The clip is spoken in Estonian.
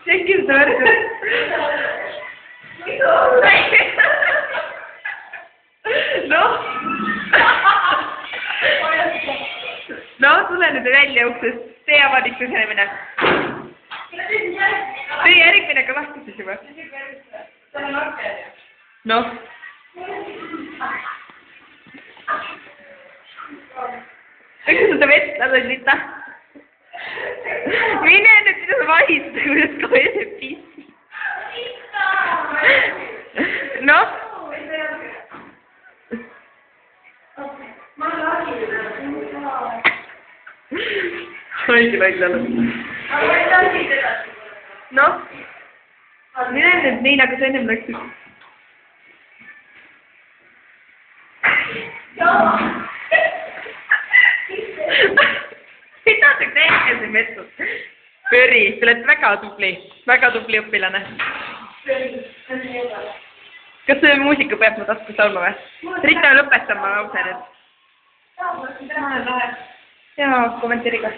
Tekib seda värku. Noh. No, tule nüüd välja uksest. Tee avaliku ühenemine. Tee järgmine ka lahti siis juba. Noh. Miks sa seda vett lased lita? Mine nüüd seda vahista, kuidas kohe pissi. Noh. Õige välja alles. Noh. Mine nüüd nii, nagu sa ennem läksid. Mida sa teed siin metsas? Pööri, sa oled väga tubli õpilane. Kas see muusika peab mu taskus olema või? Rita lõpetama lause nüüd. Jaa, kommenteeri ka.